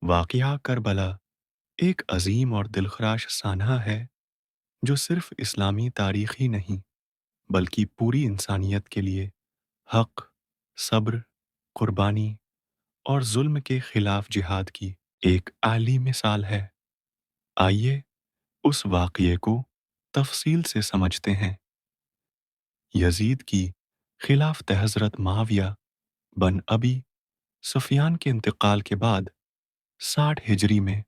واقعہ کربلا ایک عظیم اور دلخراش سانحہ ہے جو صرف اسلامی تاریخ ہی نہیں بلکہ پوری انسانیت کے لیے حق، صبر، قربانی اور ظلم کے خلاف جہاد کی ایک اعلی مثال ہے۔ آئیے اس واقعے کو تفصیل سے سمجھتے ہیں۔ یزید کی خلافت حضرت معاویہ بن ابی سفیان کے انتقال کے بعد 60 ہجری میں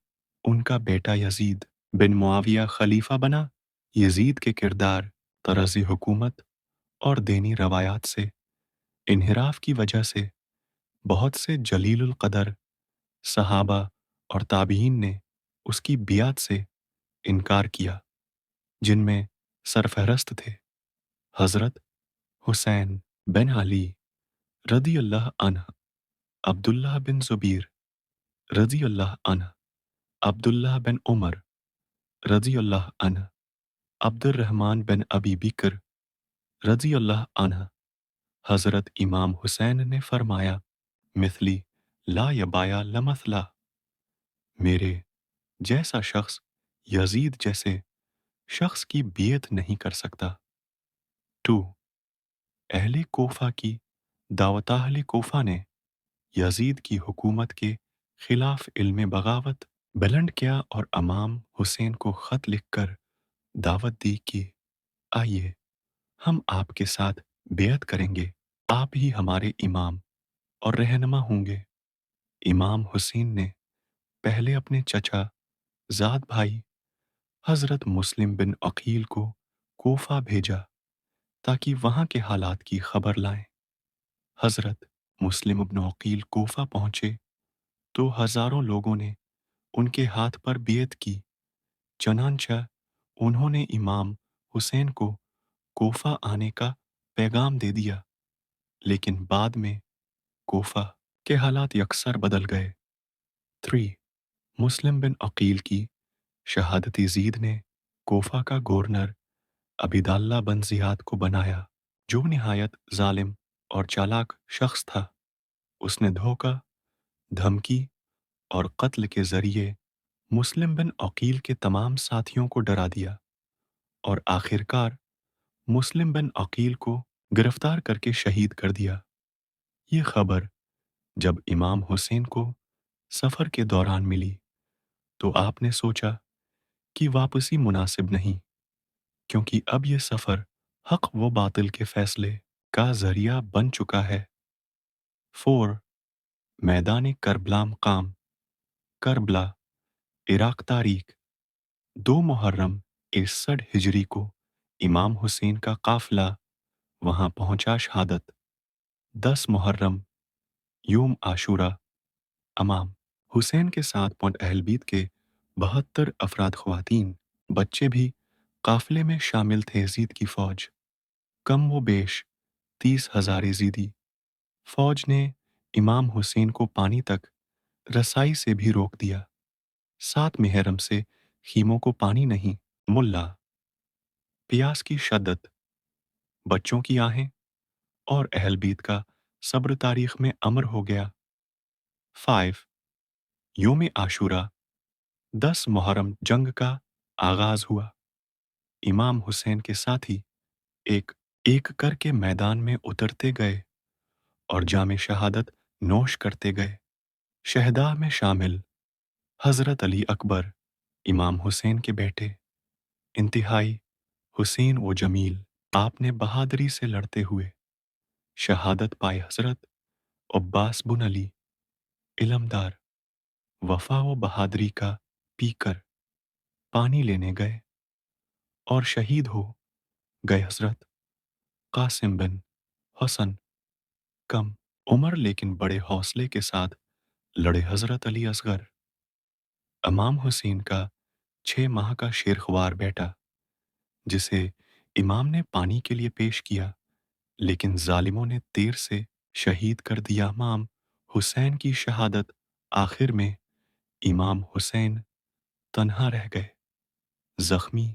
ان کا بیٹا یزید بن معاویہ خلیفہ بنا۔ یزید کے کردار، طرز حکومت اور دینی روایات سے انحراف کی وجہ سے بہت سے جلیل القدر صحابہ اور تابعین نے اس کی بیعت سے انکار کیا، جن میں سرفہرست تھے حضرت حسین بن علی رضی اللہ عنہ، عبداللہ بن زبیر رضی اللہ عنہ، عبداللہ بن عمر رضی اللہ عنہ، عبد الرحمن بن ابی بکر رضی اللہ عنہ۔ حضرت امام حسین نے فرمایا، مثلی لا یبایا لمثلا، میرے جیسا شخص یزید جیسے شخص کی بیعت نہیں کر سکتا۔ 2. اہل کوفہ کی دعوت۔ اہل کوفہ نے یزید کی حکومت کے خلاف علم بغاوت بلند کیا اور امام حسین کو خط لکھ کر دعوت دی کہ آئیے ہم آپ کے ساتھ بیعت کریں گے، آپ ہی ہمارے امام اور رہنما ہوں گے۔ امام حسین نے پہلے اپنے چچا زاد بھائی حضرت مسلم بن عقیل کو کوفہ بھیجا تاکہ وہاں کے حالات کی خبر لائیں۔ حضرت مسلم بن عقیل کوفہ پہنچے تو ہزاروں لوگوں نے ان کے ہاتھ پر بیعت کی، چنانچہ انہوں نے امام حسین کو کوفہ آنے کا پیغام دے دیا، لیکن بعد میں کوفہ کے حالات یکسر بدل گئے۔ 3. مسلم بن عقیل کی شہادت یزید نے کوفہ کا گورنر عبیداللہ بن زیاد کو بنایا، جو نہایت ظالم اور چالاک شخص تھا۔ اس نے دھوکہ، دھمکی اور قتل کے ذریعے مسلم بن عقیل کے تمام ساتھیوں کو ڈرا دیا اور آخرکار مسلم بن عقیل کو گرفتار کر کے شہید کر دیا۔ یہ خبر جب امام حسین کو سفر کے دوران ملی تو آپ نے سوچا کہ واپسی مناسب نہیں، کیونکہ اب یہ سفر حق و باطل کے فیصلے کا ذریعہ بن چکا ہے۔ 4. میدان کربلا مقام۔ کربلا، عراق۔ تاریخ 2 محرم 61 ہجری کو امام حسین کا قافلہ وہاں پہنچا۔ شہادت 10 محرم یوم عاشورہ۔ امام حسین کے ساتھ پونٹ اہل بیت کے 72 افراد، خواتین، بچے بھی قافلے میں شامل تھے۔ یزید کی فوج کم و بیش 30,000 یزیدی۔ فوج نے امام حسین کو پانی تک رسائی سے بھی روک دیا۔ 7 محرم سے خیموں کو پانی نہیں۔ ملا، پیاس کی شدت، بچوں کی آہیں اور اہل بیت کا صبر تاریخ میں امر ہو گیا۔ 5. یوم عاشورہ 10 محرم جنگ کا آغاز ہوا۔ امام حسین کے ساتھی ایک ایک کر کے میدان میں اترتے گئے اور جام شہادت نوش کرتے گئے۔ شہداء میں شامل حضرت علی اکبر، امام حسین کے بیٹے، انتہائی حسین و جمیل، آپ نے بہادری سے لڑتے ہوئے شہادت پائی۔ حضرت عباس بن علی علمدار وفا و بہادری کا پی کر پانی لینے گئے اور شہید ہو گئے۔ حضرت قاسم بن حسن کم عمر لیکن بڑے حوصلے کے ساتھ لڑے۔ حضرت علی اصغر، امام حسین کا 6 ماہ کا شیرخوار بیٹا، جسے امام نے پانی کے لیے پیش کیا لیکن ظالموں نے تیر سے شہید کر دیا۔ امام حسین کی شہادت آخر میں امام حسین تنہا رہ گئے، زخمی،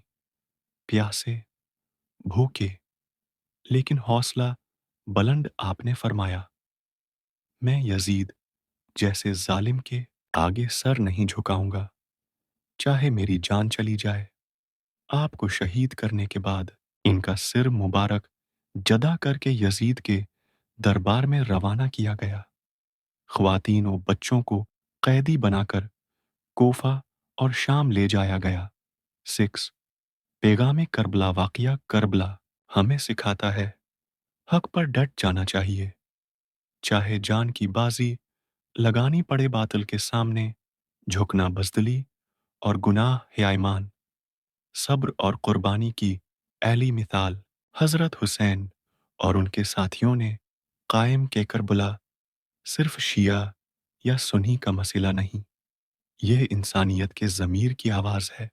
پیاسے، بھوکے، لیکن حوصلہ بلند۔ آپ نے فرمایا، میں یزید جیسے ظالم کے آگے سر نہیں جھکاؤں گا، چاہے میری جان چلی جائے۔ آپ کو شہید کرنے کے بعد ان کا سر مبارک جدا کر کے یزید کے دربار میں روانہ کیا گیا۔ خواتین و بچوں کو قیدی بنا کر کوفہ اور شام لے جایا گیا۔ 6۔ پیغام کربلا۔ واقعہ کربلا ہمیں سکھاتا ہے حق پر ڈٹ جانا چاہیے، چاہے جان کی بازی لگانی پڑے باطل کے سامنے، جھکنا بزدلی اور گناہ ہے ایمان۔ صبر اور قربانی کی اعلی مثال حضرت حسین اور ان کے ساتھیوں نے قائم کے کربلا صرف شیعہ یا سنی کا مسئلہ نہیں، یہ انسانیت کے ضمیر کی آواز ہے۔